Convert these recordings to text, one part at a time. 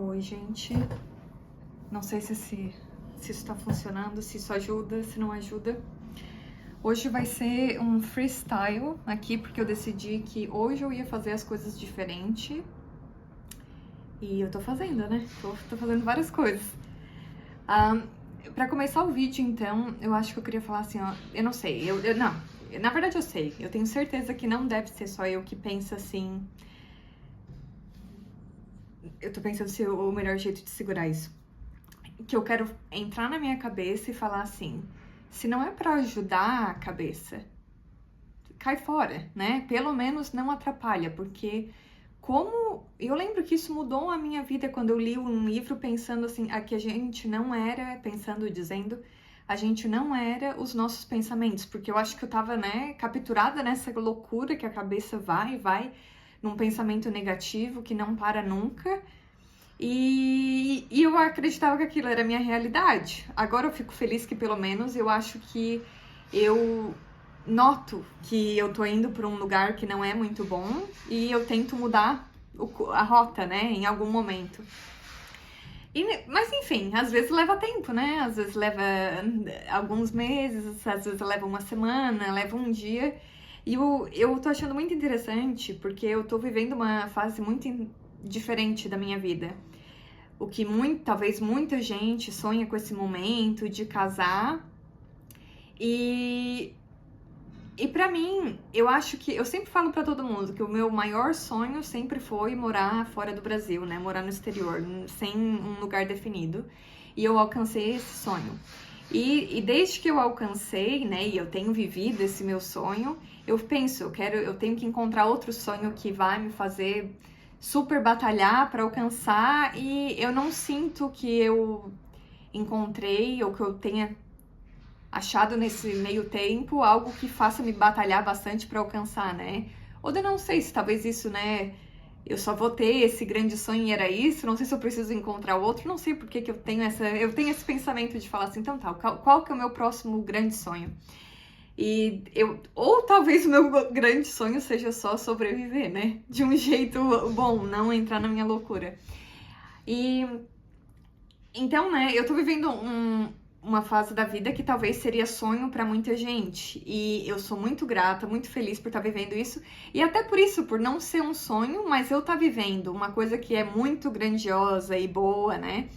Oi, gente. Não sei se isso tá funcionando, se isso ajuda, se não ajuda. Hoje vai ser um freestyle aqui, porque eu decidi que hoje eu ia fazer as coisas diferente. E eu tô fazendo, né? Tô fazendo várias coisas. Pra começar o vídeo, então, eu acho que eu queria falar assim, ó. Eu não sei, não. Na verdade, eu sei. Eu tenho certeza que não deve ser só eu que pensa assim. Eu tô pensando se o melhor jeito de segurar isso. Que eu quero entrar na minha cabeça e falar assim, se não é pra ajudar a cabeça, cai fora, né? Pelo menos não atrapalha, porque como... Eu lembro que isso mudou a minha vida quando eu li um livro pensando assim, a que a gente não era, pensando, dizendo, a gente não era os nossos pensamentos, porque eu acho que eu tava, né, capturada nessa loucura que a cabeça vai, num pensamento negativo que não para nunca. E eu acreditava que aquilo era a minha realidade. Agora eu fico feliz que pelo menos eu acho que eu noto que eu tô indo para um lugar que não é muito bom e eu tento mudar a rota, né, em algum momento. Mas enfim, às vezes leva tempo, né? Às vezes leva alguns meses, às vezes leva uma semana, leva um dia. E eu tô achando muito interessante porque eu tô vivendo uma fase muito diferente da minha vida. O que talvez muita gente sonha com esse momento de casar. E pra mim, eu acho que... Eu sempre falo pra todo mundo que o meu maior sonho sempre foi morar fora do Brasil, né? Morar no exterior, sem um lugar definido. E eu alcancei esse sonho. E desde que eu alcancei, né, e eu tenho vivido esse meu sonho, eu penso, eu tenho que encontrar outro sonho que vai me fazer super batalhar para alcançar, e eu não sinto que eu encontrei ou que eu tenha achado nesse meio tempo algo que faça me batalhar bastante para alcançar, né? Ou eu não sei se talvez isso, né, eu só vou ter esse grande sonho e era isso, não sei se eu preciso encontrar outro, não sei por que eu tenho esse pensamento de falar assim, então tá, qual que é o meu próximo grande sonho? Ou talvez o meu grande sonho seja só sobreviver, né? De um jeito bom, não entrar na minha loucura. Então, né, eu tô vivendo uma fase da vida que talvez seria sonho pra muita gente. E eu sou muito grata, muito feliz por estar vivendo isso. E até por isso, por não ser um sonho, mas eu tá vivendo uma coisa que é muito grandiosa e boa, né?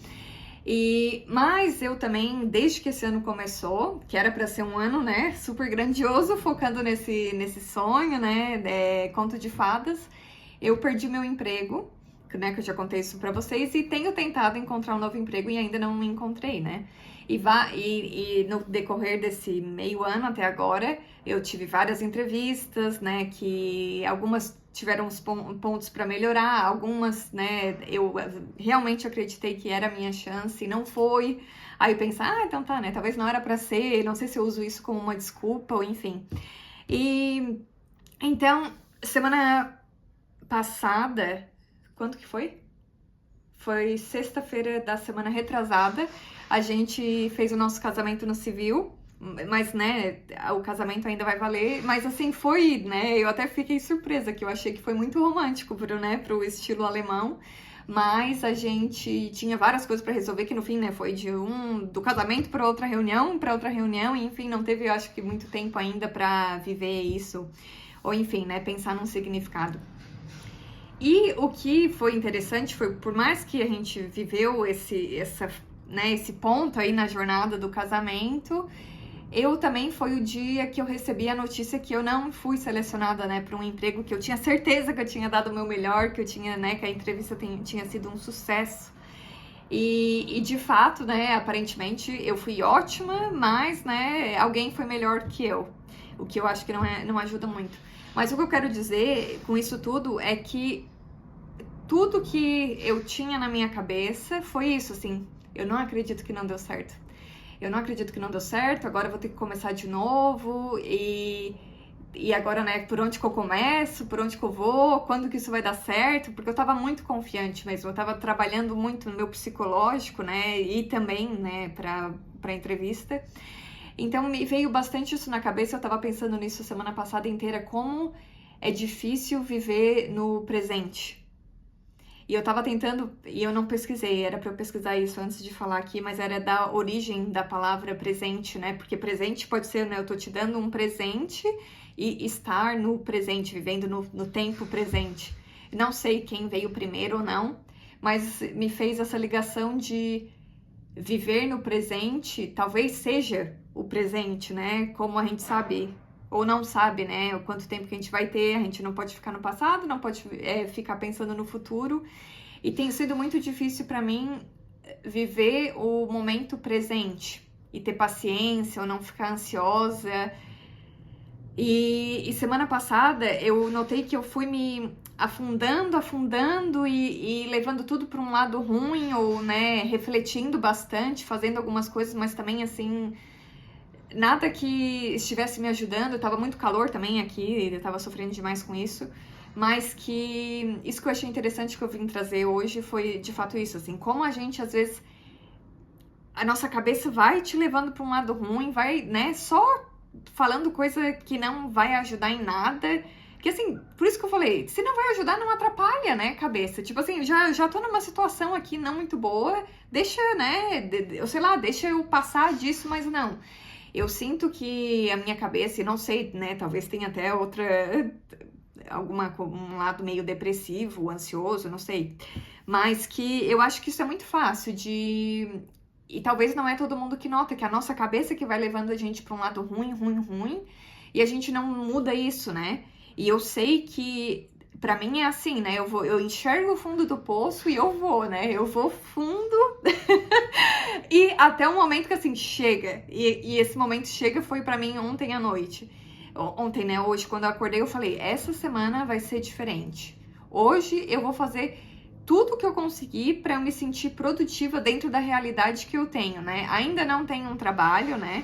Mas eu também, desde que esse ano começou, que era pra ser um ano, né, super grandioso, focando nesse sonho, né, conto de fadas, eu perdi meu emprego, né, que eu já contei isso pra vocês, e tenho tentado encontrar um novo emprego e ainda não me encontrei, né? E no decorrer desse meio ano até agora, eu tive várias entrevistas, né, que algumas tiveram uns pontos para melhorar, algumas, né, eu realmente acreditei que era a minha chance e não foi. Aí eu pensei, então tá, né, talvez não era para ser, não sei se eu uso isso como uma desculpa ou enfim. E então, semana passada, quando que foi? Foi sexta-feira da semana retrasada, a gente fez o nosso casamento no civil, mas, né, o casamento ainda vai valer, mas assim, foi, né, eu até fiquei surpresa, que eu achei que foi muito romântico pro estilo alemão, mas a gente tinha várias coisas para resolver, que no fim, né, foi do casamento para outra reunião, e enfim, não teve, eu acho que, muito tempo ainda para viver isso, ou enfim, né, pensar num significado. E o que foi interessante foi, por mais que a gente viveu esse ponto aí na jornada do casamento, eu também foi o dia que eu recebi a notícia que eu não fui selecionada, né, para um emprego que eu tinha certeza que eu tinha dado o meu melhor, que eu tinha, né, que a entrevista tinha sido um sucesso. E de fato, né, aparentemente eu fui ótima, mas, né, alguém foi melhor que eu, o que eu acho que não ajuda muito. Mas o que eu quero dizer com isso tudo é que tudo que eu tinha na minha cabeça foi isso, assim, eu não acredito que não deu certo. Eu não acredito que não deu certo, agora eu vou ter que começar de novo, e agora, né, por onde que eu começo, por onde que eu vou, quando que isso vai dar certo, porque eu tava muito confiante mesmo, eu tava trabalhando muito no meu psicológico, né, e também, né, pra entrevista. Então me veio bastante isso na cabeça, eu tava pensando nisso a semana passada inteira, como é difícil viver no presente. E eu tava tentando, e eu não pesquisei, era pra eu pesquisar isso antes de falar aqui, mas era da origem da palavra presente, né? Porque presente pode ser, né? Eu tô te dando um presente e estar no presente, vivendo no tempo presente. Não sei quem veio primeiro ou não, mas me fez essa ligação de viver no presente, talvez seja o presente, né? Como a gente sabe ou não sabe, né? O quanto tempo que a gente vai ter, a gente não pode ficar no passado, não pode ficar pensando no futuro. E tem sido muito difícil para mim viver o momento presente e ter paciência ou não ficar ansiosa. E semana passada eu notei que eu fui me afundando e levando tudo para um lado ruim, ou, né, refletindo bastante, fazendo algumas coisas, mas também, assim, nada que estivesse me ajudando. Tava muito calor também aqui, eu tava sofrendo demais com isso, mas que isso que eu achei interessante que eu vim trazer hoje foi, de fato, isso, assim, como a gente, às vezes, a nossa cabeça vai te levando para um lado ruim, vai, né, só falando coisa que não vai ajudar em nada. Que assim, por isso que eu falei, se não vai ajudar, não atrapalha, né, cabeça. Tipo assim, já tô numa situação aqui não muito boa, deixa, né, eu sei lá, deixa eu passar disso, mas não. Eu sinto que a minha cabeça, e não sei, né, talvez tenha até um lado meio depressivo, ansioso, não sei. Mas que eu acho que isso é muito fácil de... E talvez não é todo mundo que nota, que a nossa cabeça que vai levando a gente para um lado ruim, e a gente não muda isso, né? E eu sei que, pra mim é assim, né? Eu enxergo o fundo do poço e eu vou, né? Eu vou fundo e até o momento que, assim, chega. E esse momento chega foi pra mim ontem à noite. Ontem, né? Hoje, quando eu acordei, eu falei, essa semana vai ser diferente. Hoje eu vou fazer tudo que eu conseguir pra eu me sentir produtiva dentro da realidade que eu tenho, né? Ainda não tenho um trabalho, né?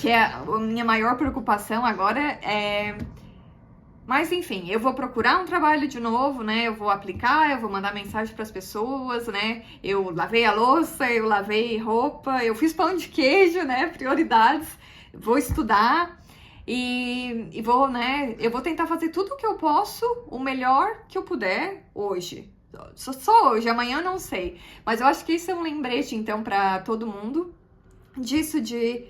Que é a minha maior preocupação agora. Mas enfim, eu vou procurar um trabalho de novo, né? Eu vou aplicar, eu vou mandar mensagem para as pessoas, né? Eu lavei a louça, eu lavei roupa, eu fiz pão de queijo, né? Prioridades. Vou estudar e vou, né? Eu vou tentar fazer tudo o que eu posso, o melhor que eu puder hoje. Só hoje, amanhã eu não sei. Mas eu acho que isso é um lembrete, então, para todo mundo, disso de...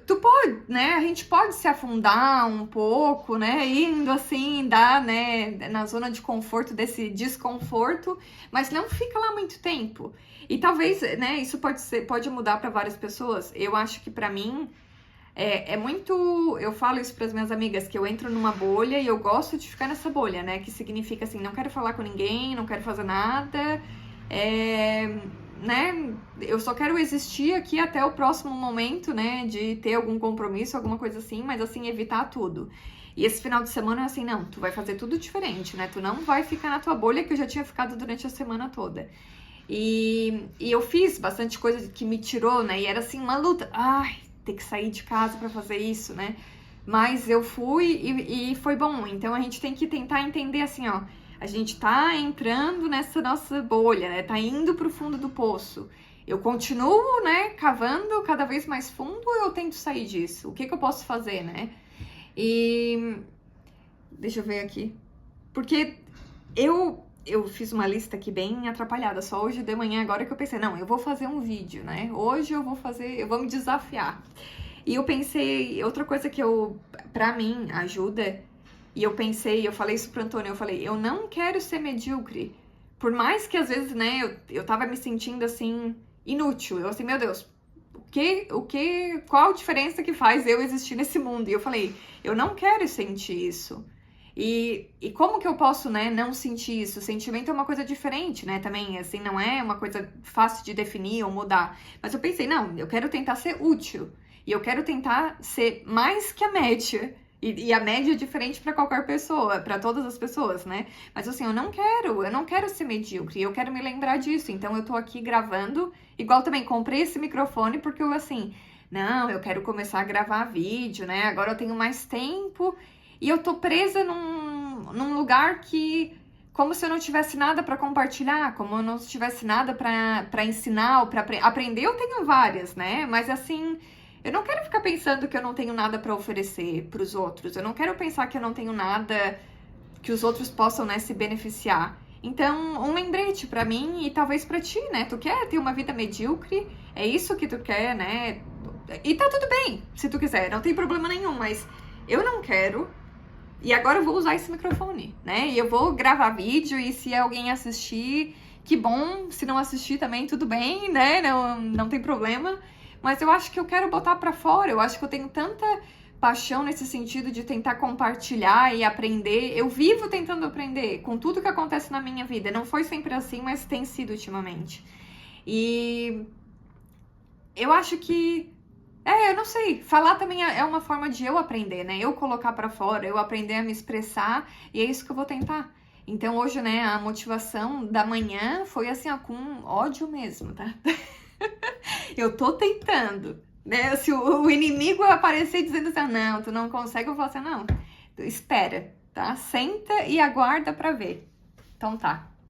Tu pode, né? A gente pode se afundar um pouco, né? Indo assim, né? Na zona de conforto, desse desconforto, mas não fica lá muito tempo. E talvez, né? Isso pode mudar para várias pessoas. Eu acho que para mim é muito. Eu falo isso para as minhas amigas, que eu entro numa bolha e eu gosto de ficar nessa bolha, né? Que significa assim, não quero falar com ninguém, não quero fazer nada. Né, eu só quero existir aqui até o próximo momento, né, de ter algum compromisso, alguma coisa assim, mas assim, evitar tudo. E esse final de semana é assim, não, tu vai fazer tudo diferente, né, tu não vai ficar na tua bolha que eu já tinha ficado durante a semana toda. E eu fiz bastante coisa que me tirou, né, e era assim, uma luta, ai, ter que sair de casa pra fazer isso, né, mas eu fui e foi bom. Então a gente tem que tentar entender assim, ó, a gente tá entrando nessa nossa bolha, né? Tá indo pro fundo do poço. Eu continuo, né, cavando cada vez mais fundo, ou eu tento sair disso? O que eu posso fazer, né? E... deixa eu ver aqui. Porque eu fiz uma lista aqui bem atrapalhada. Só hoje de manhã, agora que eu pensei, não, eu vou fazer um vídeo, né? Hoje eu vou me desafiar. E eu pensei, outra coisa que pra mim, ajuda... E eu pensei, eu falei isso pro Antônio, eu falei, eu não quero ser medíocre. Por mais que às vezes, né, eu tava me sentindo assim, inútil. Eu assim, meu Deus, qual a diferença que faz eu existir nesse mundo? E eu falei, eu não quero sentir isso. E como que eu posso, né, não sentir isso? O sentimento é uma coisa diferente, né, também, assim, não é uma coisa fácil de definir ou mudar. Mas eu pensei, não, eu quero tentar ser útil. E eu quero tentar ser mais que a média. E a média é diferente para qualquer pessoa, para todas as pessoas, né? Mas assim, eu não quero ser medíocre, eu quero me lembrar disso. Então eu tô aqui gravando, igual também comprei esse microfone porque eu assim, não, eu quero começar a gravar vídeo, né? Agora eu tenho mais tempo e eu tô presa num lugar que, como se eu não tivesse nada para compartilhar, como eu não tivesse nada para ensinar ou para aprender, eu tenho várias, né? Mas assim, eu não quero ficar pensando que eu não tenho nada para oferecer para os outros. Eu não quero pensar que eu não tenho nada que os outros possam, né, se beneficiar. Então, um lembrete pra mim e talvez pra ti, né? Tu quer ter uma vida medíocre? É isso que tu quer, né? E tá tudo bem, se tu quiser, não tem problema nenhum, mas eu não quero. E agora eu vou usar esse microfone, né? E eu vou gravar vídeo e se alguém assistir, que bom. Se não assistir também, tudo bem, né? Não tem problema. Mas eu acho que eu quero botar pra fora. Eu acho que eu tenho tanta paixão nesse sentido de tentar compartilhar e aprender. Eu vivo tentando aprender com tudo que acontece na minha vida. Não foi sempre assim, mas tem sido ultimamente. E eu acho que eu não sei, falar também é uma forma de eu aprender, né? Eu colocar pra fora, eu aprender a me expressar, e é isso que eu vou tentar. Então hoje, né, a motivação da manhã foi assim, ó, com ódio mesmo, tá? Eu tô tentando, né? Se o inimigo aparecer dizendo assim, não, tu não consegue, eu vou falar assim, não, espera, tá? Senta e aguarda pra ver. Então tá.